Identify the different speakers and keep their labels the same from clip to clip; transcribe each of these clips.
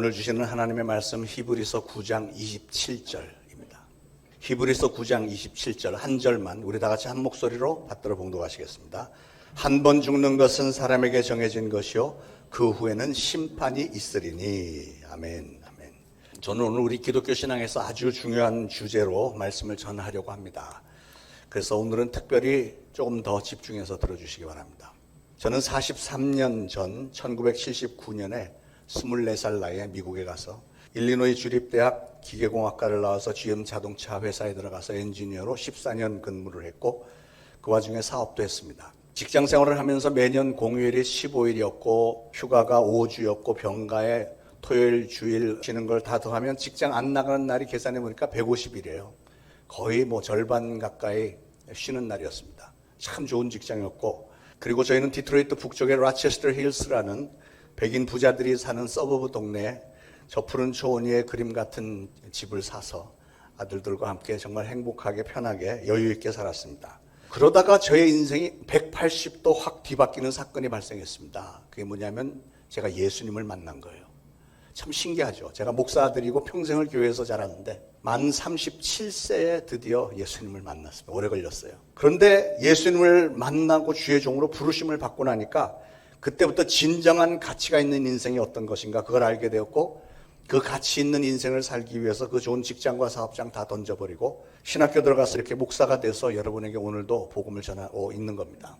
Speaker 1: 오늘 주시는 하나님의 말씀 히브리서 9장 27절입니다. 히브리서 9장 27절 한 절만 우리 다 같이 한 목소리로 받들어 봉독하시겠습니다. 한 번 죽는 것은 사람에게 정해진 것이요 그 후에는 심판이 있으리니. 아멘. 아멘. 저는 오늘 우리 기독교 신앙에서 아주 중요한 주제로 말씀을 전하려고 합니다. 그래서 오늘은 특별히 조금 더 집중해서 들어주시기 바랍니다. 저는 43년 전 1979년에 24살 나이에 미국에 가서 일리노이 주립대학 기계공학과를 나와서 GM 자동차 회사에 들어가서 엔지니어로 14년 근무를 했고 그 와중에 사업도 했습니다. 직장 생활을 하면서 매년 공휴일이 15일이었고 휴가가 5주였고 병가에 토요일 주일 쉬는 걸 다 더하면 직장 안 나가는 날이 계산해 보니까 150일이에요. 거의 절반 가까이 쉬는 날이었습니다. 참 좋은 직장이었고, 그리고 저희는 디트로이트 북쪽의 라체스터 힐스라는 백인 부자들이 사는 서버브 동네에 저 푸른 초원 위에 그림 같은 집을 사서 아들들과 함께 정말 행복하게 편하게 여유 있게 살았습니다. 그러다가 저의 인생이 180도 확 뒤바뀌는 사건이 발생했습니다. 그게 뭐냐면 제가 예수님을 만난 거예요. 참 신기하죠. 제가 목사 아들이고 평생을 교회에서 자랐는데 만 37세에 드디어 예수님을 만났습니다. 오래 걸렸어요. 그런데 예수님을 만나고 주의 종으로 부르심을 받고 나니까 그때부터 진정한 가치가 있는 인생이 어떤 것인가 그걸 알게 되었고, 그 가치 있는 인생을 살기 위해서 그 좋은 직장과 사업장 다 던져버리고 신학교 들어가서 이렇게 목사가 돼서 여러분에게 오늘도 복음을 전하고 있는 겁니다.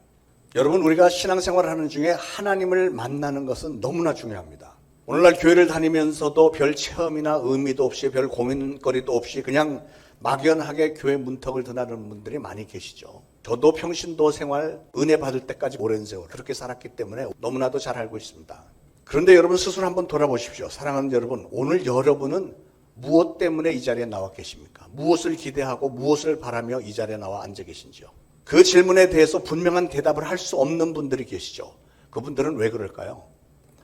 Speaker 1: 여러분, 우리가 신앙생활을 하는 중에 하나님을 만나는 것은 너무나 중요합니다. 오늘날 교회를 다니면서도 별 체험이나 의미도 없이 별 고민거리도 없이 그냥 막연하게 교회 문턱을 드나드는 분들이 많이 계시죠. 저도 평신도 생활 은혜 받을 때까지 오랜 세월 그렇게 살았기 때문에 너무나도 잘 알고 있습니다. 그런데 여러분 스스로 한번 돌아보십시오. 사랑하는 여러분, 오늘 여러분은 무엇 때문에 이 자리에 나와 계십니까? 무엇을 기대하고 무엇을 바라며 이 자리에 나와 앉아 계신지요? 그 질문에 대해서 분명한 대답을 할 수 없는 분들이 계시죠. 그분들은 왜 그럴까요?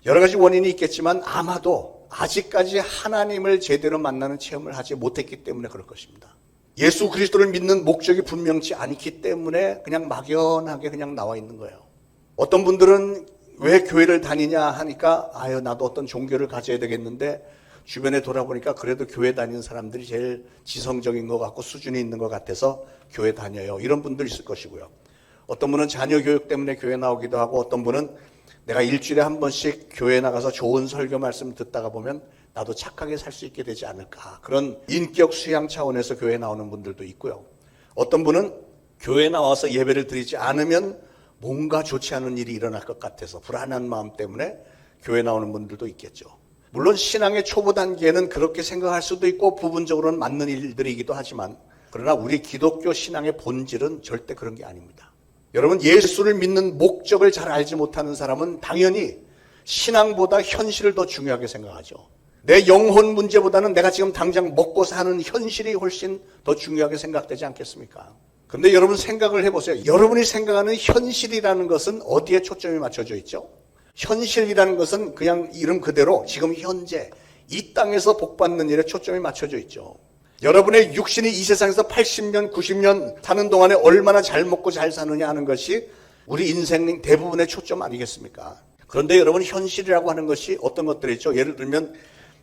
Speaker 1: 여러 가지 원인이 있겠지만 아마도 아직까지 하나님을 제대로 만나는 체험을 하지 못했기 때문에 그럴 것입니다. 예수 그리스도를 믿는 목적이 분명치 않기 때문에 그냥 막연하게 그냥 나와 있는 거예요. 어떤 분들은 왜 교회를 다니냐 하니까 나도 어떤 종교를 가져야 되겠는데 주변에 돌아보니까 그래도 교회 다니는 사람들이 제일 지성적인 것 같고 수준이 있는 것 같아서 교회 다녀요. 이런 분들 있을 것이고요. 어떤 분은 자녀 교육 때문에 교회 나오기도 하고, 어떤 분은 내가 일주일에 한 번씩 교회 나가서 좋은 설교 말씀 듣다가 보면 나도 착하게 살 수 있게 되지 않을까, 그런 인격 수양 차원에서 교회 나오는 분들도 있고요. 어떤 분은 교회 나와서 예배를 드리지 않으면 뭔가 좋지 않은 일이 일어날 것 같아서 불안한 마음 때문에 교회 나오는 분들도 있겠죠. 물론 신앙의 초보 단계는 그렇게 생각할 수도 있고 부분적으로는 맞는 일들이기도 하지만, 그러나 우리 기독교 신앙의 본질은 절대 그런 게 아닙니다. 여러분, 예수를 믿는 목적을 잘 알지 못하는 사람은 당연히 신앙보다 현실을 더 중요하게 생각하죠. 내 영혼 문제보다는 내가 지금 당장 먹고 사는 현실이 훨씬 더 중요하게 생각되지 않겠습니까? 그런데 여러분 생각을 해보세요. 여러분이 생각하는 현실이라는 것은 어디에 초점이 맞춰져 있죠? 현실이라는 것은 그냥 이름 그대로 지금 현재 이 땅에서 복받는 일에 초점이 맞춰져 있죠. 여러분의 육신이 이 세상에서 80년, 90년 사는 동안에 얼마나 잘 먹고 잘 사느냐 하는 것이 우리 인생 대부분의 초점 아니겠습니까? 그런데 여러분, 현실이라고 하는 것이 어떤 것들이죠? 예를 들면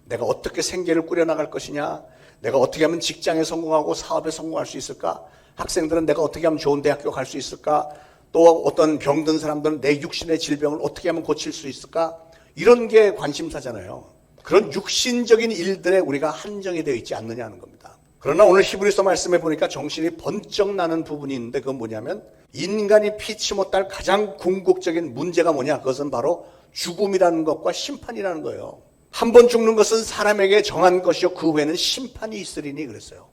Speaker 1: 내가 어떻게 생계를 꾸려나갈 것이냐, 내가 어떻게 하면 직장에 성공하고 사업에 성공할 수 있을까, 학생들은 내가 어떻게 하면 좋은 대학교 갈 수 있을까, 또 어떤 병든 사람들은 내 육신의 질병을 어떻게 하면 고칠 수 있을까, 이런 게 관심사잖아요. 그런 육신적인 일들에 우리가 한정이 되어 있지 않느냐는 겁니다. 그러나 오늘 히브리서 말씀에 보니까 정신이 번쩍 나는 부분이 있는데, 그건 뭐냐면 인간이 피치 못할 가장 궁극적인 문제가 뭐냐, 그것은 바로 죽음이라는 것과 심판이라는 거예요. 한 번 죽는 것은 사람에게 정한 것이요 그 후에는 심판이 있으리니 그랬어요.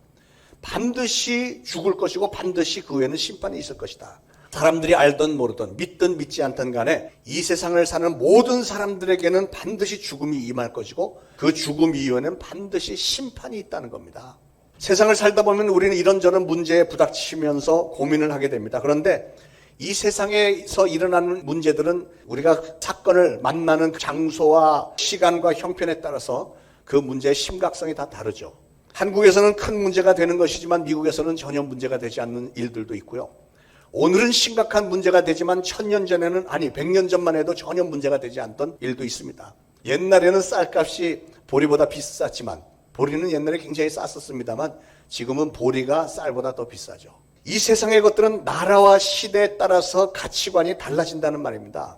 Speaker 1: 반드시 죽을 것이고 반드시 그 후에는 심판이 있을 것이다. 사람들이 알든 모르든 믿든 믿지 않든 간에 이 세상을 사는 모든 사람들에게는 반드시 죽음이 임할 것이고 그 죽음 이후에는 반드시 심판이 있다는 겁니다. 세상을 살다 보면 우리는 이런저런 문제에 부닥치면서 고민을 하게 됩니다. 그런데 이 세상에서 일어나는 문제들은 우리가 사건을 만나는 장소와 시간과 형편에 따라서 그 문제의 심각성이 다 다르죠. 한국에서는 큰 문제가 되는 것이지만 미국에서는 전혀 문제가 되지 않는 일들도 있고요. 오늘은 심각한 문제가 되지만 1000년 전에는 100년 전만 해도 전혀 문제가 되지 않던 일도 있습니다. 옛날에는 쌀값이 보리보다 비쌌지만, 보리는 옛날에 굉장히 쌌었습니다만 지금은 보리가 쌀보다 더 비싸죠. 이 세상의 것들은 나라와 시대에 따라서 가치관이 달라진다는 말입니다.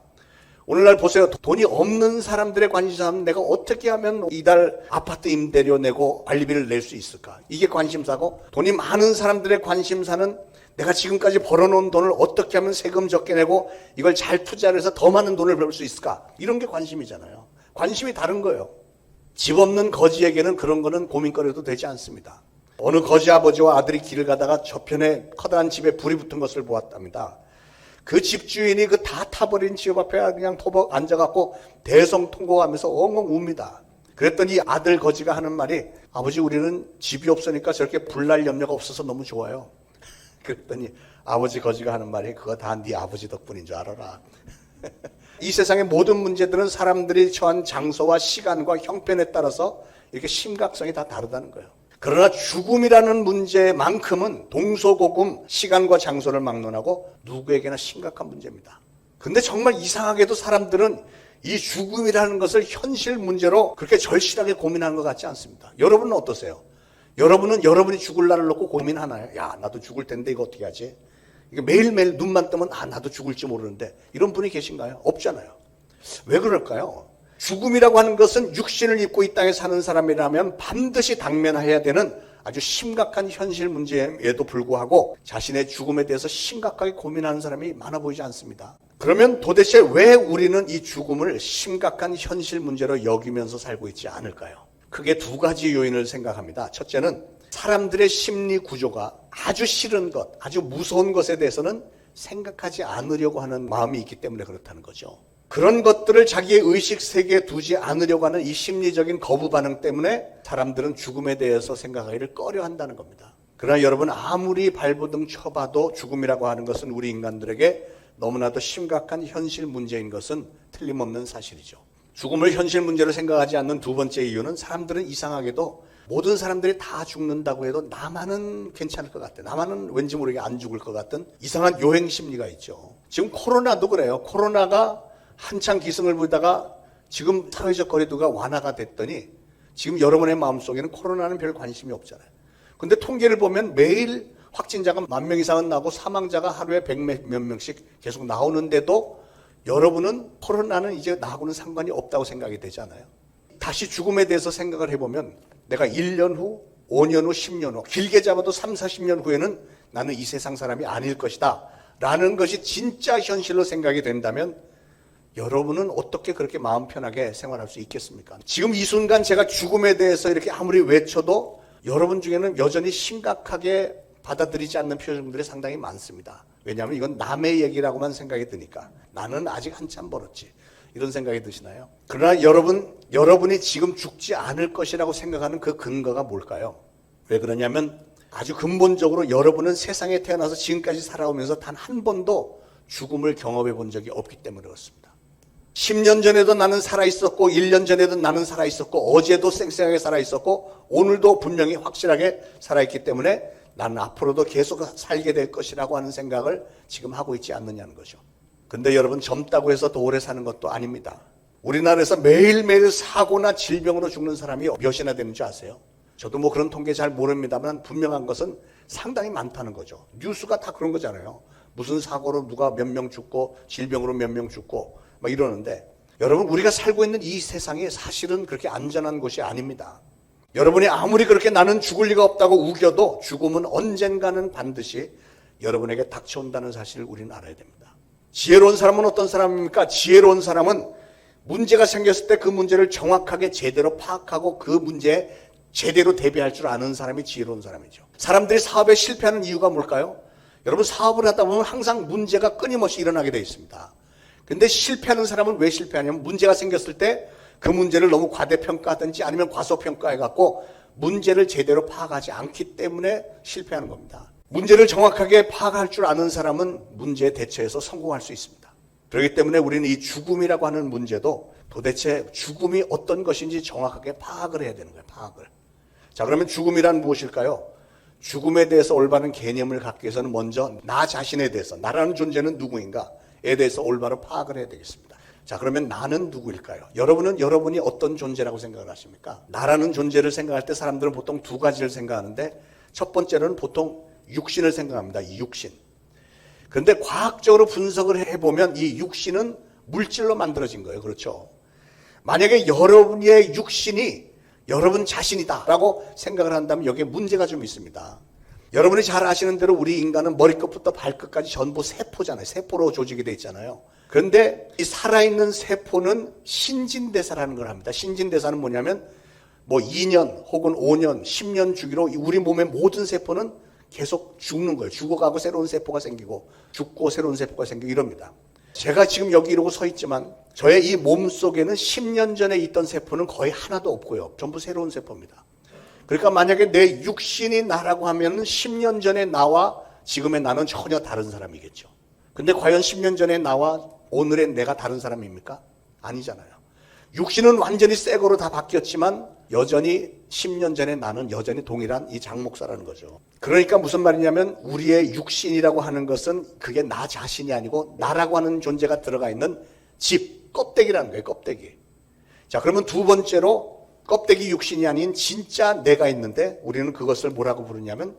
Speaker 1: 오늘날 보세요. 돈이 없는 사람들의 관심사는 내가 어떻게 하면 이달 아파트 임대료 내고 관리비를 낼 수 있을까? 이게 관심사고, 돈이 많은 사람들의 관심사는 내가 지금까지 벌어놓은 돈을 어떻게 하면 세금 적게 내고 이걸 잘 투자를 해서 더 많은 돈을 벌 수 있을까? 이런 게 관심이잖아요. 관심이 다른 거예요. 집 없는 거지에게는 그런 거는 고민거리도 되지 않습니다. 어느 거지 아버지와 아들이 길을 가다가 저편에 커다란 집에 불이 붙은 것을 보았답니다. 그 집주인이 그 다 타버린 집 앞에 그냥 토박 앉아갖고 대성통곡하면서 엉엉 웁니다. 그랬더니 아들 거지가 하는 말이, 아버지 우리는 집이 없으니까 저렇게 불날 염려가 없어서 너무 좋아요. 그랬더니 아버지 거지가 하는 말이, 그거 다 네 아버지 덕분인 줄 알아라. 이 세상의 모든 문제들은 사람들이 처한 장소와 시간과 형편에 따라서 이렇게 심각성이 다 다르다는 거예요. 그러나 죽음이라는 문제만큼은 동서고금 시간과 장소를 막론하고 누구에게나 심각한 문제입니다. 근데 정말 이상하게도 사람들은 이 죽음이라는 것을 현실 문제로 그렇게 절실하게 고민하는 것 같지 않습니다. 여러분은 어떠세요? 여러분은 여러분이 죽을 날을 놓고 고민하나요? 야, 나도 죽을 텐데 이거 어떻게 하지? 이게 매일매일 눈만 뜨면 나도 죽을지 모르는데, 이런 분이 계신가요? 없잖아요. 왜 그럴까요? 죽음이라고 하는 것은 육신을 입고 이 땅에 사는 사람이라면 반드시 당면해야 되는 아주 심각한 현실 문제에도 불구하고 자신의 죽음에 대해서 심각하게 고민하는 사람이 많아 보이지 않습니다. 그러면 도대체 왜 우리는 이 죽음을 심각한 현실 문제로 여기면서 살고 있지 않을까요? 크게 두 가지 요인을 생각합니다. 첫째는 사람들의 심리 구조가 아주 싫은 것, 아주 무서운 것에 대해서는 생각하지 않으려고 하는 마음이 있기 때문에 그렇다는 거죠. 그런 것들을 자기의 의식 세계에 두지 않으려고 하는 이 심리적인 거부 반응 때문에 사람들은 죽음에 대해서 생각하기를 꺼려 한다는 겁니다. 그러나 여러분, 아무리 발버둥 쳐봐도 죽음이라고 하는 것은 우리 인간들에게 너무나도 심각한 현실 문제인 것은 틀림없는 사실이죠. 죽음을 현실 문제로 생각하지 않는 두 번째 이유는, 사람들은 이상하게도 모든 사람들이 다 죽는다고 해도 나만은 괜찮을 것 같아, 나만은 왠지 모르게 안 죽을 것 같은 이상한 요행 심리가 있죠. 지금 코로나도 그래요. 코로나가 한창 기승을 부리다가 지금 사회적 거리두기가 완화가 됐더니 지금 여러분의 마음속에는 코로나는 별 관심이 없잖아요. 근데 통계를 보면 매일 확진자가 10,000명 이상은 나고 사망자가 하루에 100몇 명씩 계속 나오는데도 여러분은 코로나는 이제 나하고는 상관이 없다고 생각이 되잖아요. 다시 죽음에 대해서 생각을 해보면 내가 1년 후, 5년 후, 10년 후, 길게 잡아도 3, 40년 후에는 나는 이 세상 사람이 아닐 것이다 라는 것이 진짜 현실로 생각이 된다면 여러분은 어떻게 그렇게 마음 편하게 생활할 수 있겠습니까? 지금 이 순간 제가 죽음에 대해서 이렇게 아무리 외쳐도 여러분 중에는 여전히 심각하게 받아들이지 않는 표정들이 상당히 많습니다. 왜냐하면 이건 남의 얘기라고만 생각이 드니까, 나는 아직 한참 멀었지, 이런 생각이 드시나요? 그러나 여러분이 지금 죽지 않을 것이라고 생각하는 그 근거가 뭘까요? 왜 그러냐면 아주 근본적으로 여러분은 세상에 태어나서 지금까지 살아오면서 단 한 번도 죽음을 경험해 본 적이 없기 때문에 그렇습니다. 10년 전에도 나는 살아있었고, 1년 전에도 나는 살아있었고, 어제도 쌩쌩하게 살아있었고, 오늘도 분명히 확실하게 살아있기 때문에 나는 앞으로도 계속 살게 될 것이라고 하는 생각을 지금 하고 있지 않느냐는 거죠. 근데 여러분, 젊다고 해서 더 오래 사는 것도 아닙니다. 우리나라에서 매일매일 사고나 질병으로 죽는 사람이 몇이나 되는 줄 아세요? 저도 뭐 그런 통계 잘 모릅니다만 분명한 것은 상당히 많다는 거죠. 뉴스가 다 그런 거잖아요. 무슨 사고로 누가 몇 명 죽고 질병으로 몇 명 죽고 막 이러는데, 여러분, 우리가 살고 있는 이 세상이 사실은 그렇게 안전한 곳이 아닙니다. 여러분이 아무리 그렇게 나는 죽을 리가 없다고 우겨도 죽음은 언젠가는 반드시 여러분에게 닥쳐온다는 사실을 우리는 알아야 됩니다. 지혜로운 사람은 어떤 사람입니까? 지혜로운 사람은 문제가 생겼을 때 그 문제를 정확하게 제대로 파악하고 그 문제에 제대로 대비할 줄 아는 사람이 지혜로운 사람이죠. 사람들이 사업에 실패하는 이유가 뭘까요? 여러분, 사업을 하다 보면 항상 문제가 끊임없이 일어나게 되어 있습니다. 근데 실패하는 사람은 왜 실패하냐면, 문제가 생겼을 때 그 문제를 너무 과대평가하든지 아니면 과소평가해갖고 문제를 제대로 파악하지 않기 때문에 실패하는 겁니다. 문제를 정확하게 파악할 줄 아는 사람은 문제에 대처해서 성공할 수 있습니다. 그렇기 때문에 우리는 이 죽음이라고 하는 문제도 도대체 죽음이 어떤 것인지 정확하게 파악을 해야 되는 거예요. 파악을. 자, 그러면 죽음이란 무엇일까요? 죽음에 대해서 올바른 개념을 갖기 위해서는 먼저 나 자신에 대해서, 나라는 존재는 누구인가에 대해서 올바로 파악을 해야 되겠습니다. 자, 그러면 나는 누구일까요? 여러분은 여러분이 어떤 존재라고 생각을 하십니까? 나라는 존재를 생각할 때 사람들은 보통 두 가지를 생각하는데 첫 번째는 보통 육신을 생각합니다. 이 육신. 그런데 과학적으로 분석을 해보면 이 육신은 물질로 만들어진 거예요. 그렇죠? 만약에 여러분의 육신이 여러분 자신이다라고 생각을 한다면 여기에 문제가 좀 있습니다. 여러분이 잘 아시는 대로 우리 인간은 머리끝부터 발끝까지 전부 세포잖아요. 세포로 조직이 되어 있잖아요. 그런데 이 살아있는 세포는 신진대사라는 걸 합니다. 신진대사는 뭐냐면 뭐 2년 혹은 5년, 10년 주기로 우리 몸의 모든 세포는 계속 죽는 거예요. 죽어가고 새로운 세포가 생기고 죽고 새로운 세포가 생기고 이럽니다. 제가 지금 여기 이러고 서 있지만 저의 이 몸 속에는 10년 전에 있던 세포는 거의 하나도 없고요. 전부 새로운 세포입니다. 그러니까 만약에 내 육신이 나라고 하면 10년 전에 나와 지금의 나는 전혀 다른 사람이겠죠. 근데 과연 10년 전에 나와 오늘의 내가 다른 사람입니까? 아니잖아요. 육신은 완전히 새 거로 다 바뀌었지만 여전히 10년 전에 나는 여전히 동일한 이 장 목사라는 거죠. 그러니까 무슨 말이냐면 우리의 육신이라고 하는 것은 그게 나 자신이 아니고 나라고 하는 존재가 들어가 있는 집, 껍데기라는 거예요. 껍데기. 자, 그러면 두 번째로 껍데기 육신이 아닌 진짜 내가 있는데 우리는 그것을 뭐라고 부르냐면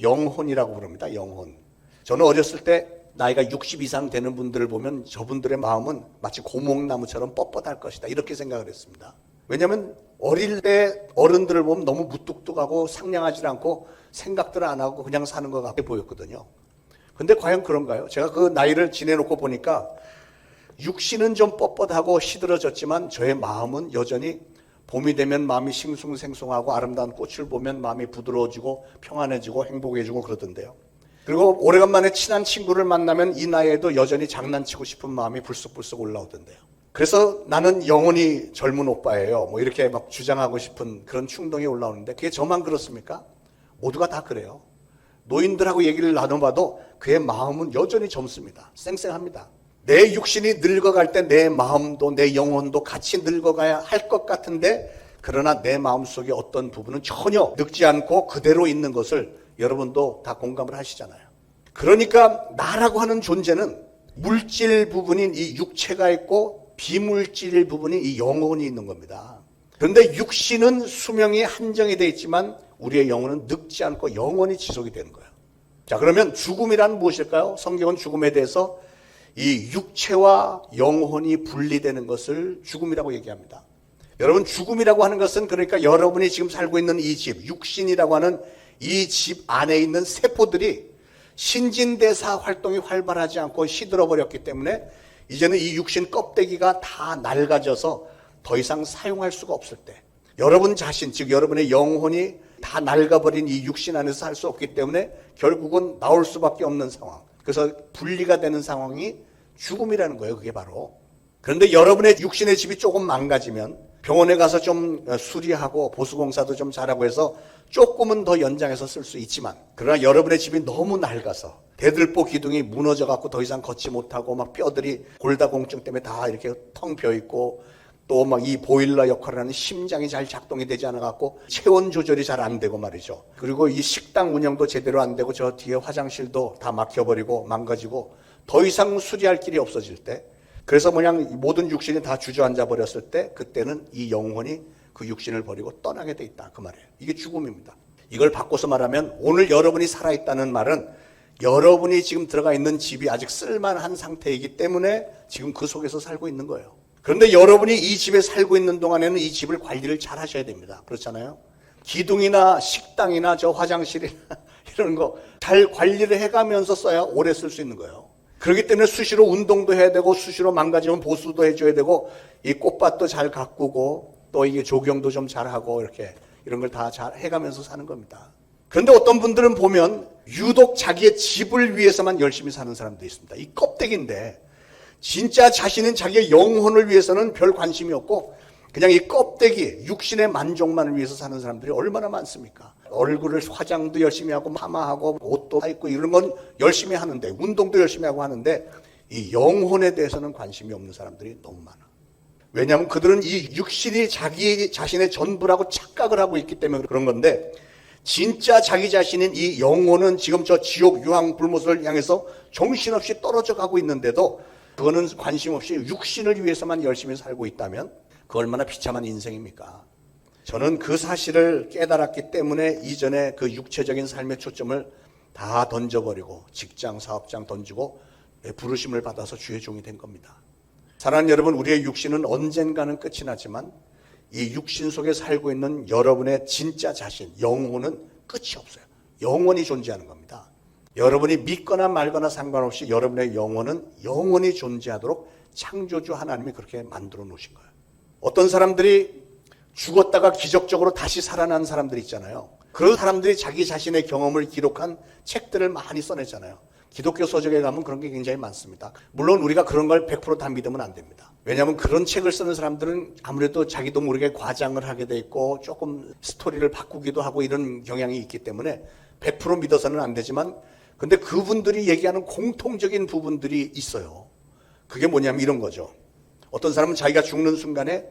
Speaker 1: 영혼이라고 부릅니다. 영혼. 저는 어렸을 때 나이가 60 이상 되는 분들을 보면 저분들의 마음은 마치 고목나무처럼 뻣뻣할 것이다. 이렇게 생각을 했습니다. 왜냐하면 어릴 때 어른들을 보면 너무 무뚝뚝하고 상냥하지 않고 생각들 안 하고 그냥 사는 것 같게 보였거든요. 근데 과연 그런가요? 제가 그 나이를 지내놓고 보니까 육신은 좀 뻣뻣하고 시들어졌지만 저의 마음은 여전히 봄이 되면 마음이 싱숭생숭하고 아름다운 꽃을 보면 마음이 부드러워지고 평안해지고 행복해지고 그러던데요. 그리고 오래간만에 친한 친구를 만나면 이 나이에도 여전히 장난치고 싶은 마음이 불쑥불쑥 올라오던데요. 그래서 나는 영원히 젊은 오빠예요. 뭐 이렇게 막 주장하고 싶은 그런 충동이 올라오는데 그게 저만 그렇습니까? 모두가 다 그래요. 노인들하고 얘기를 나눠봐도 그의 마음은 여전히 젊습니다. 쌩쌩합니다. 내 육신이 늙어갈 때 내 마음도 내 영혼도 같이 늙어가야 할 것 같은데 그러나 내 마음속에 어떤 부분은 전혀 늙지 않고 그대로 있는 것을 여러분도 다 공감을 하시잖아요. 그러니까 나라고 하는 존재는 물질 부분인 이 육체가 있고 비물질 부분인 이 영혼이 있는 겁니다. 그런데 육신은 수명이 한정이 되어 있지만 우리의 영혼은 늙지 않고 영원히 지속이 되는 거예요. 자, 그러면 죽음이란 무엇일까요? 성경은 죽음에 대해서 이 육체와 영혼이 분리되는 것을 죽음이라고 얘기합니다. 여러분, 죽음이라고 하는 것은 그러니까 여러분이 지금 살고 있는 이 집, 육신이라고 하는 이 집 안에 있는 세포들이 신진대사 활동이 활발하지 않고 시들어버렸기 때문에 이제는 이 육신 껍데기가 다 낡아져서 더 이상 사용할 수가 없을 때 여러분 자신, 즉 여러분의 영혼이 다 낡아버린 이 육신 안에서 살 수 없기 때문에 결국은 나올 수밖에 없는 상황. 그래서 분리가 되는 상황이 죽음이라는 거예요. 그게 바로. 그런데 여러분의 육신의 집이 조금 망가지면 병원에 가서 좀 수리하고 보수공사도 좀 잘하고 해서 조금은 더 연장해서 쓸 수 있지만 그러나 여러분의 집이 너무 낡아서 대들보 기둥이 무너져 갖고 더 이상 걷지 못하고 막 뼈들이 골다공증 때문에 다 이렇게 텅 비어 있고 또 막 이 보일러 역할을 하는 심장이 잘 작동이 되지 않아 갖고 체온 조절이 잘 안 되고 말이죠. 그리고 이 식당 운영도 제대로 안 되고 저 뒤에 화장실도 다 막혀버리고 망가지고 더 이상 수리할 길이 없어질 때 그래서 그냥 모든 육신이 다 주저앉아 버렸을 때 그때는 이 영혼이 그 육신을 버리고 떠나게 돼 있다. 그 말이에요. 이게 죽음입니다. 이걸 바꿔서 말하면 오늘 여러분이 살아있다는 말은 여러분이 지금 들어가 있는 집이 아직 쓸만한 상태이기 때문에 지금 그 속에서 살고 있는 거예요. 그런데 여러분이 이 집에 살고 있는 동안에는 이 집을 관리를 잘 하셔야 됩니다. 그렇잖아요. 기둥이나 식당이나 저 화장실이나 이런 거 잘 관리를 해가면서 써야 오래 쓸 수 있는 거예요. 그렇기 때문에 수시로 운동도 해야 되고 수시로 망가지면 보수도 해줘야 되고 이 꽃밭도 잘 가꾸고 또 이게 조경도 좀 잘하고 이렇게 이런 걸 다 잘 해가면서 사는 겁니다. 그런데 어떤 분들은 보면 유독 자기의 집을 위해서만 열심히 사는 사람도 있습니다. 이 껍데기인데 진짜 자신은 자기의 영혼을 위해서는 별 관심이 없고 그냥 이 껍데기, 육신의 만족만을 위해서 사는 사람들이 얼마나 많습니까? 얼굴을 화장도 열심히 하고 파마하고 옷도 사 입고 이런 건 열심히 하는데 운동도 열심히 하고 하는데 이 영혼에 대해서는 관심이 없는 사람들이 너무 많아. 왜냐하면 그들은 이 육신이 자기 자신의 전부라고 착각을 하고 있기 때문에 그런 건데 진짜 자기 자신인 이 영혼은 지금 저 지옥 유황 불못을 향해서 정신없이 떨어져 가고 있는데도 그거는 관심 없이 육신을 위해서만 열심히 살고 있다면 그 얼마나 비참한 인생입니까? 저는 그 사실을 깨달았기 때문에 이전에 그 육체적인 삶의 초점을 다 던져버리고 직장, 사업장 던지고 부르심을 받아서 주의 종이 된 겁니다. 사랑하는 여러분, 우리의 육신은 언젠가는 끝이 나지만 이 육신 속에 살고 있는 여러분의 진짜 자신, 영혼은 끝이 없어요. 영원히 존재하는 겁니다. 여러분이 믿거나 말거나 상관없이 여러분의 영혼은 영원히 존재하도록 창조주 하나님이 그렇게 만들어 놓으신 거예요. 어떤 사람들이 죽었다가 기적적으로 다시 살아난 사람들 있잖아요. 그런 사람들이 자기 자신의 경험을 기록한 책들을 많이 써냈잖아요. 기독교 서적에 가면 그런 게 굉장히 많습니다. 물론 우리가 그런 걸 100% 다 믿으면 안 됩니다. 왜냐하면 그런 책을 쓰는 사람들은 아무래도 자기도 모르게 과장을 하게 돼 있고 조금 스토리를 바꾸기도 하고 이런 경향이 있기 때문에 100% 믿어서는 안 되지만, 근데 그분들이 얘기하는 공통적인 부분들이 있어요. 그게 뭐냐면 이런 거죠. 어떤 사람은 자기가 죽는 순간에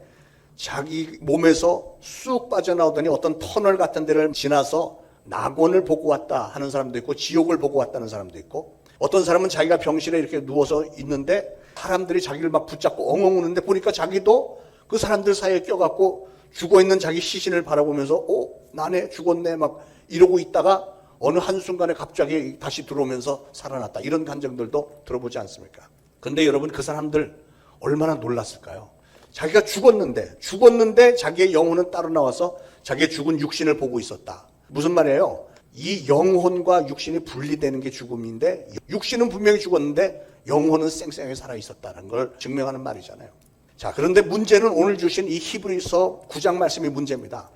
Speaker 1: 자기 몸에서 쑥 빠져나오더니 어떤 터널 같은 데를 지나서 낙원을 보고 왔다 하는 사람도 있고 지옥을 보고 왔다는 사람도 있고, 어떤 사람은 자기가 병실에 이렇게 누워서 있는데 사람들이 자기를 막 붙잡고 엉엉 우는데 보니까 자기도 그 사람들 사이에 껴갖고 죽어있는 자기 시신을 바라보면서 나네 죽었네 막 이러고 있다가 어느 한순간에 갑자기 다시 들어오면서 살아났다, 이런 감정들도 들어보지 않습니까? 근데 여러분, 그 사람들 얼마나 놀랐을까요? 자기가 죽었는데 자기의 영혼은 따로 나와서 자기의 죽은 육신을 보고 있었다. 무슨 말이에요? 이 영혼과 육신이 분리되는 게 죽음인데 육신은 분명히 죽었는데 영혼은 쌩쌩하게 살아있었다는 걸 증명하는 말이잖아요. 자, 그런데 문제는 오늘 주신 이 히브리서 9장 말씀이 문제입니다.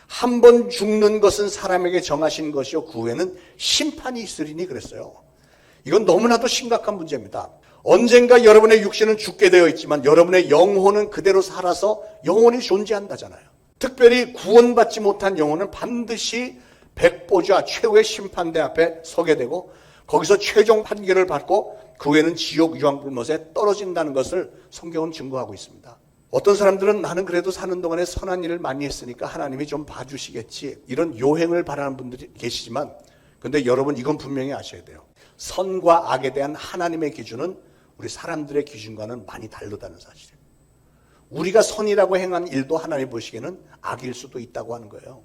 Speaker 1: 한 번 죽는 것은 사람에게 정하신 것이요 그 후에는 심판이 있으리니 그랬어요. 이건 너무나도 심각한 문제입니다. 언젠가 여러분의 육신은 죽게 되어 있지만 여러분의 영혼은 그대로 살아서 영원히 존재한다잖아요. 특별히 구원받지 못한 영혼은 반드시 백보자 최후의 심판대 앞에 서게 되고 거기서 최종 판결을 받고 그 후에는 지옥 유황불못에 떨어진다는 것을 성경은 증거하고 있습니다. 어떤 사람들은 나는 그래도 사는 동안에 선한 일을 많이 했으니까 하나님이 좀 봐주시겠지, 이런 요행을 바라는 분들이 계시지만, 근데 여러분 이건 분명히 아셔야 돼요. 선과 악에 대한 하나님의 기준은 우리 사람들의 기준과는 많이 다르다는 사실이에요. 우리가 선이라고 행한 일도 하나님 보시기에는 악일 수도 있다고 하는 거예요.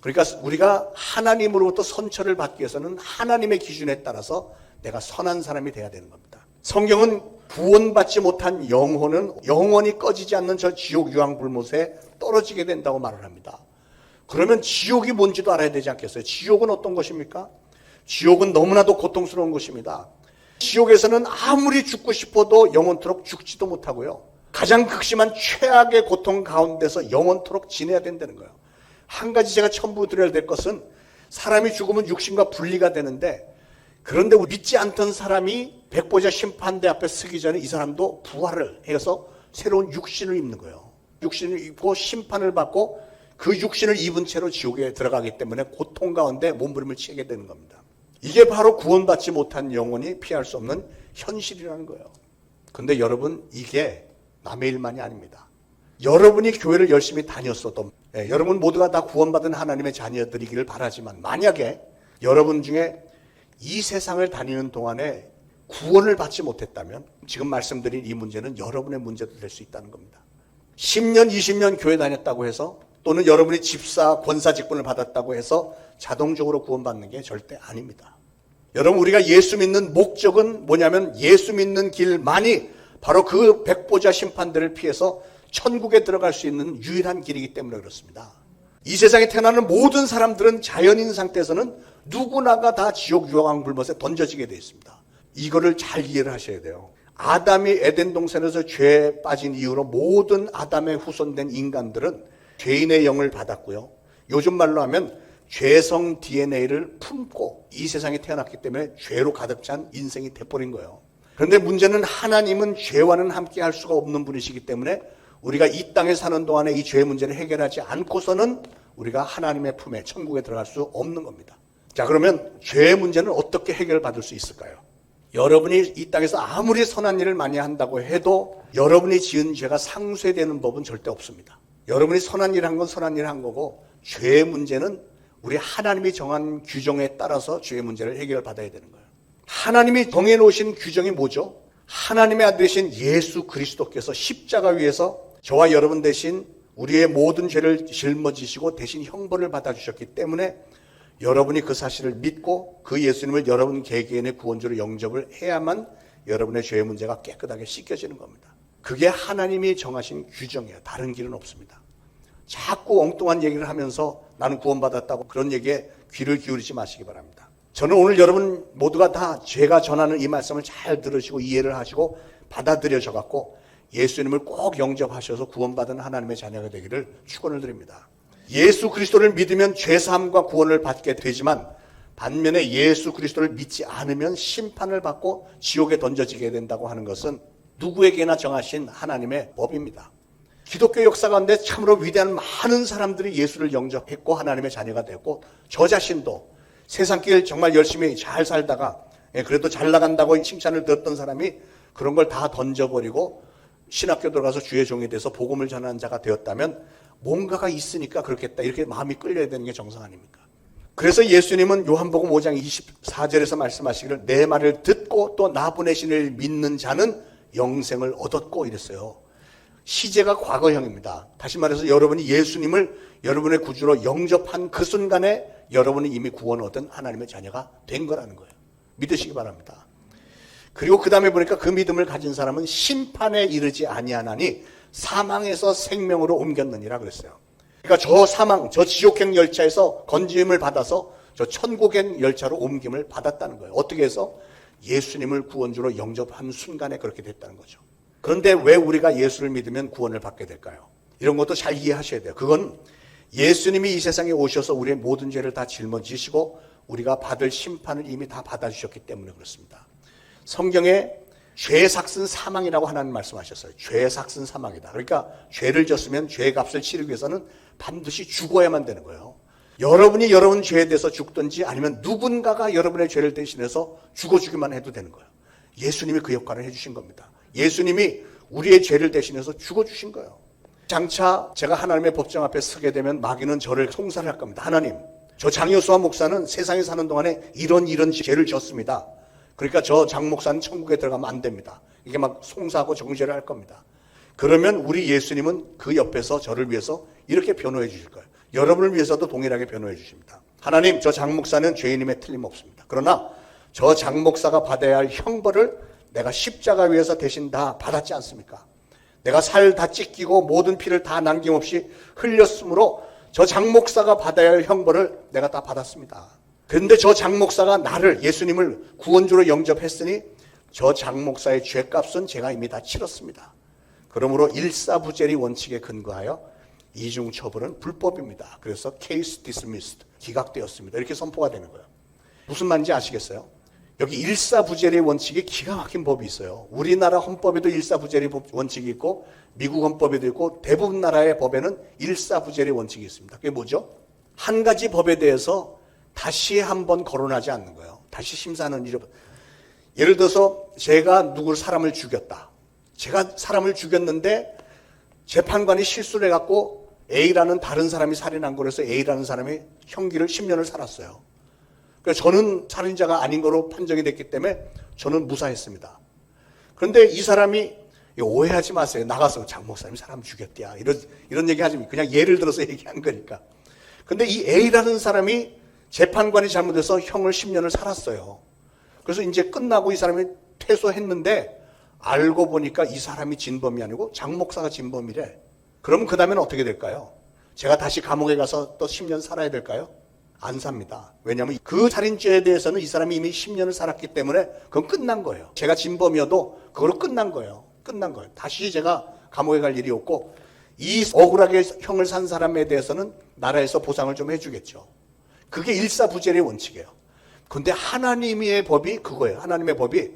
Speaker 1: 그러니까 우리가 하나님으로부터 선처를 받기 위해서는 하나님의 기준에 따라서 내가 선한 사람이 돼야 되는 겁니다. 성경은 구원받지 못한 영혼은 영원히 꺼지지 않는 저 지옥 유황불못에 떨어지게 된다고 말을 합니다. 그러면 지옥이 뭔지도 알아야 되지 않겠어요? 지옥은 어떤 것입니까? 지옥은 너무나도 고통스러운 것입니다. 지옥에서는 아무리 죽고 싶어도 영원토록 죽지도 못하고요, 가장 극심한 최악의 고통 가운데서 영원토록 지내야 된다는 거예요. 한 가지 제가 첨부드려야 될 것은, 사람이 죽으면 육신과 분리가 되는데, 그런데 믿지 않던 사람이 백보자 심판대 앞에 서기 전에 이 사람도 부활을 해서 새로운 육신을 입는 거예요. 육신을 입고 심판을 받고 그 육신을 입은 채로 지옥에 들어가기 때문에 고통 가운데 몸부림을 치게 되는 겁니다. 이게 바로 구원받지 못한 영혼이 피할 수 없는 현실이라는 거예요. 근데 여러분, 이게 남의 일만이 아닙니다. 여러분이 교회를 열심히 다녔어도, 여러분 모두가 다 구원받은 하나님의 자녀들이기를 바라지만, 만약에 여러분 중에 이 세상을 다니는 동안에 구원을 받지 못했다면 지금 말씀드린 이 문제는 여러분의 문제도 될 수 있다는 겁니다. 10년, 20년 교회 다녔다고 해서, 또는 여러분이 집사, 권사 직분을 받았다고 해서 자동적으로 구원받는 게 절대 아닙니다. 여러분, 우리가 예수 믿는 목적은 뭐냐면, 예수 믿는 길만이 바로 그 백보자 심판들을 피해서 천국에 들어갈 수 있는 유일한 길이기 때문에 그렇습니다. 이 세상에 태어나는 모든 사람들은 자연인 상태에서는 누구나가 다 지옥 유황불못에 던져지게 되어 있습니다. 이거를 잘 이해를 하셔야 돼요. 아담이 에덴 동산에서 죄에 빠진 이후로 모든 아담의 후손된 인간들은 죄인의 영을 받았고요, 요즘 말로 하면 죄성 DNA를 품고 이 세상에 태어났기 때문에 죄로 가득 찬 인생이 돼버린 거예요. 그런데 문제는 하나님은 죄와는 함께 할 수가 없는 분이시기 때문에 우리가 이 땅에 사는 동안에 이 죄 문제를 해결하지 않고서는 우리가 하나님의 품에 천국에 들어갈 수 없는 겁니다. 자, 그러면 죄의 문제는 어떻게 해결받을 수 있을까요? 여러분이 이 땅에서 아무리 선한 일을 많이 한다고 해도 여러분이 지은 죄가 상쇄되는 법은 절대 없습니다. 여러분이 선한 일을 한 건 선한 일을 한 거고, 죄의 문제는 우리 하나님이 정한 규정에 따라서 죄의 문제를 해결받아야 되는 거예요. 하나님이 정해놓으신 규정이 뭐죠? 하나님의 아들이신 예수 그리스도께서 십자가 위에서 저와 여러분 대신 우리의 모든 죄를 짊어지시고 대신 형벌을 받아주셨기 때문에 여러분이 그 사실을 믿고 그 예수님을 여러분 개개인의 구원주로 영접을 해야만 여러분의 죄의 문제가 깨끗하게 씻겨지는 겁니다. 그게 하나님이 정하신 규정이에요. 다른 길은 없습니다. 자꾸 엉뚱한 얘기를 하면서 나는 구원받았다고 그런 얘기에 귀를 기울이지 마시기 바랍니다. 저는 오늘 여러분 모두가 다 제가 전하는 이 말씀을 잘 들으시고 이해를 하시고 받아들여져 갖고 예수님을 꼭 영접하셔서 구원받은 하나님의 자녀가 되기를 축원을 드립니다. 예수 그리스도를 믿으면 죄사함과 구원을 받게 되지만 반면에 예수 그리스도를 믿지 않으면 심판을 받고 지옥에 던져지게 된다고 하는 것은 누구에게나 정하신 하나님의 법입니다. 기독교 역사 가운데 참으로 위대한 많은 사람들이 예수를 영접했고 하나님의 자녀가 되었고 저 자신도 세상길 정말 열심히 잘 살다가 그래도 잘 나간다고 칭찬을 들었던 사람이 그런 걸 다 던져버리고 신학교 들어가서 주의 종이 돼서 복음을 전하는 자가 되었다면 뭔가가 있으니까 그렇겠다 이렇게 마음이 끌려야 되는 게 정상 아닙니까? 그래서 예수님은 요한복음 5장 24절에서 말씀하시기를 내 말을 듣고 또 나 보내신 이를 믿는 자는 영생을 얻었고 이랬어요. 시제가 과거형입니다. 다시 말해서 여러분이 예수님을 여러분의 구주로 영접한 그 순간에 여러분이 이미 구원 얻은 하나님의 자녀가 된 거라는 거예요. 믿으시기 바랍니다. 그리고 그 다음에 보니까 그 믿음을 가진 사람은 심판에 이르지 아니하나니 사망에서 생명으로 옮겼느니라 그랬어요. 그러니까 저 사망, 저 지옥행 열차에서 건짐을 받아서 저 천국행 열차로 옮김을 받았다는 거예요. 어떻게 해서? 예수님을 구원주로 영접한 순간에 그렇게 됐다는 거죠. 그런데 왜 우리가 예수를 믿으면 구원을 받게 될까요? 이런 것도 잘 이해하셔야 돼요. 그건 예수님이 이 세상에 오셔서 우리의 모든 죄를 다 짊어지시고 우리가 받을 심판을 이미 다 받아주셨기 때문에 그렇습니다. 성경에 죄삭슨 사망이라고 하나님 말씀하셨어요. 죄삭슨 사망이다. 그러니까 죄를 졌으면 죄값을 치르기 위해서는 반드시 죽어야만 되는 거예요. 여러분이 여러분 죄에 대해서 죽든지 아니면 누군가가 여러분의 죄를 대신해서 죽어주기만 해도 되는 거예요. 예수님이 그 역할을 해주신 겁니다. 예수님이 우리의 죄를 대신해서 죽어주신 거예요. 장차 제가 하나님의 법정 앞에 서게 되면 마귀는 저를 송사를 할 겁니다. 하나님, 저 장효수와 목사는 세상에 사는 동안에 이런 죄를 졌습니다. 그러니까 저 장 목사는 천국에 들어가면 안 됩니다. 이게 막 송사하고 정죄를 할 겁니다. 그러면 우리 예수님은 그 옆에서 저를 위해서 이렇게 변호해 주실 거예요. 여러분을 위해서도 동일하게 변호해 주십니다. 하나님, 저 장 목사는 죄인임에 틀림없습니다. 그러나 저 장 목사가 받아야 할 형벌을 내가 십자가 위에서 대신 다 받았지 않습니까? 내가 살 다 찢기고 모든 피를 다 남김없이 흘렸으므로 저 장 목사가 받아야 할 형벌을 내가 다 받았습니다. 그런데 저 장 목사가 나를 예수님을 구원주로 영접했으니 저 장 목사의 죄값은 제가 이미 다 치렀습니다. 그러므로 일사부재리 원칙에 근거하여 이중처벌은 불법입니다. 그래서 case dismissed, 기각되었습니다. 이렇게 선포가 되는 거예요. 무슨 말인지 아시겠어요? 여기 일사부재리 원칙이 기가 막힌 법이 있어요. 우리나라 헌법에도 일사부재리 원칙이 있고 미국 헌법에도 있고 대부분 나라의 법에는 일사부재리 원칙이 있습니다. 그게 뭐죠? 한 가지 법에 대해서 다시 한번 거론하지 않는 거예요. 다시 심사하는 일이. 예를 들어서 제가 사람을 죽였다. 제가 사람을 죽였는데 재판관이 실수를 해갖고 A라는 다른 사람이 살인한 거라서 A라는 사람이 형기를 10년을 살았어요. 그래서 저는 살인자가 아닌 거로 판정이 됐기 때문에 저는 무사했습니다. 그런데 이 사람이 오해하지 마세요. 나가서 장 목사님이 사람 죽였대야. 이런 얘기 하지 마. 그냥 예를 들어서 얘기한 거니까. 근데 이 A라는 사람이 재판관이 잘못해서 형을 10년을 살았어요. 그래서 이제 끝나고 이 사람이 퇴소했는데 알고 보니까 이 사람이 진범이 아니고 장 목사가 진범이래. 그럼 그 다음에는 어떻게 될까요? 제가 다시 감옥에 가서 또 10년 살아야 될까요? 안 삽니다. 왜냐하면 그 살인죄에 대해서는 이 사람이 이미 10년을 살았기 때문에 그건 끝난 거예요. 제가 진범이어도 그걸로 끝난 거예요. 끝난 거예요. 다시 제가 감옥에 갈 일이 없고 이 억울하게 형을 산 사람에 대해서는 나라에서 보상을 좀 해주겠죠. 그게 일사부재의 원칙이에요. 그런데 하나님의 법이 그거예요. 하나님의 법이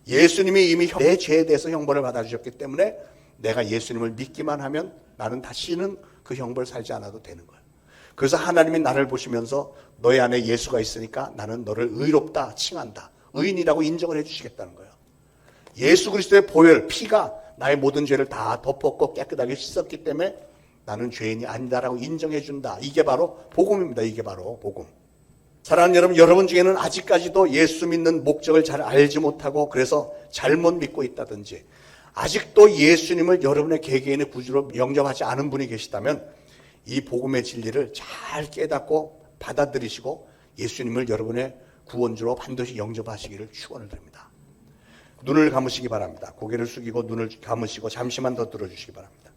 Speaker 1: 예수님이 이미 내 죄에 대해서 형벌을 받아주셨기 때문에 내가 예수님을 믿기만 하면 나는 다시는 그 형벌 살지 않아도 되는 거예요. 그래서 하나님이 나를 보시면서 너의 안에 예수가 있으니까 나는 너를 의롭다 칭한다. 의인이라고 인정을 해주시겠다는 거예요. 예수 그리스도의 보혈, 피가 나의 모든 죄를 다 덮었고 깨끗하게 씻었기 때문에 나는 죄인이 아니다라고 인정해 준다. 이게 바로 복음입니다. 이게 바로 복음. 사랑하는 여러분, 여러분 중에는 아직까지도 예수 믿는 목적을 잘 알지 못하고 그래서 잘못 믿고 있다든지 아직도 예수님을 여러분의 개개인의 구주로 영접하지 않은 분이 계시다면 이 복음의 진리를 잘 깨닫고 받아들이시고 예수님을 여러분의 구원주로 반드시 영접하시기를 축원을 드립니다. 눈을 감으시기 바랍니다. 고개를 숙이고 눈을 감으시고 잠시만 더 들어주시기 바랍니다.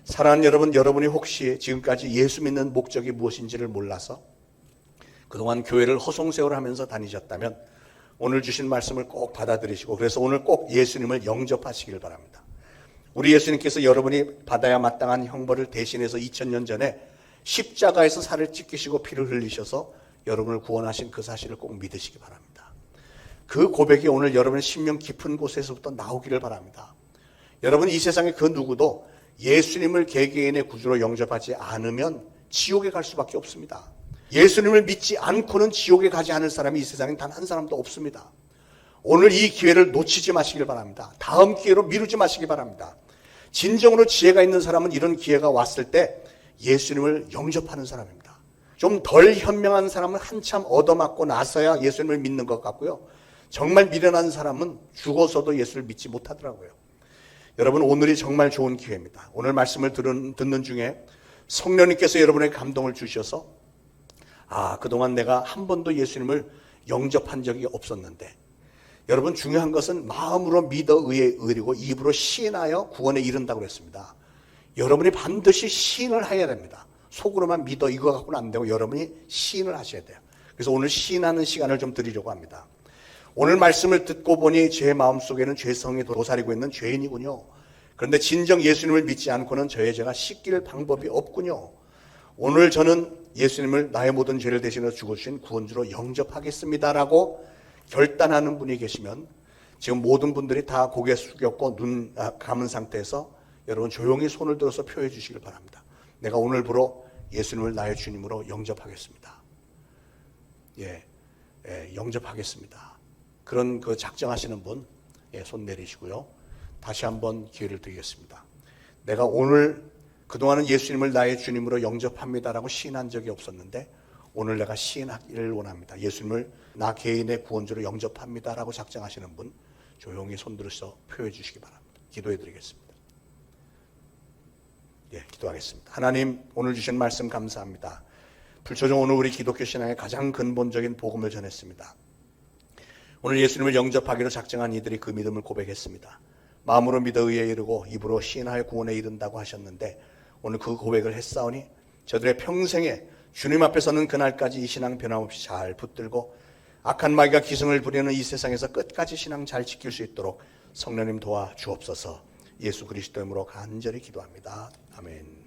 Speaker 1: 사랑하는 여러분, 여러분이 혹시 지금까지 예수 믿는 목적이 무엇인지를 몰라서 그동안 교회를 허송세월하면서 다니셨다면 오늘 주신 말씀을 꼭 받아들이시고 그래서 오늘 꼭 예수님을 영접하시길 바랍니다. 우리 예수님께서 여러분이 받아야 마땅한 형벌을 대신해서 2000년 전에 십자가에서 살을 찢기시고 피를 흘리셔서 여러분을 구원하신 그 사실을 꼭 믿으시기 바랍니다. 그 고백이 오늘 여러분의 심령 깊은 곳에서부터 나오기를 바랍니다. 여러분, 이 세상에 그 누구도 예수님을 개개인의 구주로 영접하지 않으면 지옥에 갈 수밖에 없습니다. 예수님을 믿지 않고는 지옥에 가지 않을 사람이 이 세상에 단 한 사람도 없습니다. 오늘 이 기회를 놓치지 마시길 바랍니다. 다음 기회로 미루지 마시기 바랍니다. 진정으로 지혜가 있는 사람은 이런 기회가 왔을 때 예수님을 영접하는 사람입니다. 좀 덜 현명한 사람은 한참 얻어맞고 나서야 예수님을 믿는 것 같고요. 정말 미련한 사람은 죽어서도 예수를 믿지 못하더라고요. 여러분, 오늘이 정말 좋은 기회입니다. 오늘 말씀을 듣는 중에 성령님께서 여러분의 감동을 주셔서 그동안 내가 한 번도 예수님을 영접한 적이 없었는데 여러분, 중요한 것은 마음으로 믿어 의에 의리고 입으로 시인하여 구원에 이른다고 그랬습니다. 여러분이 반드시 시인을 해야 됩니다. 속으로만 믿어 이거 갖고는 안 되고 여러분이 시인을 하셔야 돼요. 그래서 오늘 시인하는 시간을 좀 드리려고 합니다. 오늘 말씀을 듣고 보니 제 마음속에는 죄성이 도사리고 있는 죄인이군요. 그런데 진정 예수님을 믿지 않고는 저의 죄가 씻길 방법이 없군요. 오늘 저는 예수님을 나의 모든 죄를 대신해 죽으신 구원주로 영접하겠습니다라고 결단하는 분이 계시면 지금 모든 분들이 다 고개 숙였고 눈 감은 상태에서 여러분 조용히 손을 들어서 표해 주시길 바랍니다. 내가 오늘부로 예수님을 나의 주님으로 영접하겠습니다. 영접하겠습니다. 그런 그 작정하시는 분, 손 내리시고요. 다시 한번 기회를 드리겠습니다. 내가 오늘 그동안은 예수님을 나의 주님으로 영접합니다라고 시인한 적이 없었는데 오늘 내가 시인하기를 원합니다. 예수님을 나 개인의 구원주로 영접합니다라고 작정하시는 분 조용히 손들어서 표해 주시기 바랍니다. 기도해 드리겠습니다. 기도하겠습니다. 하나님, 오늘 주신 말씀 감사합니다. 불초종 오늘 우리 기독교 신앙의 가장 근본적인 복음을 전했습니다. 오늘 예수님을 영접하기로 작정한 이들이 그 믿음을 고백했습니다. 마음으로 믿어 의에 이르고 입으로 시인하여 구원에 이른다고 하셨는데 오늘 그 고백을 했사오니 저들의 평생에 주님 앞에 서는 그날까지 이 신앙 변함없이 잘 붙들고 악한 마귀가 기승을 부리는 이 세상에서 끝까지 신앙 잘 지킬 수 있도록 성령님 도와 주옵소서. 예수 그리스도 이름으로 간절히 기도합니다. 아멘.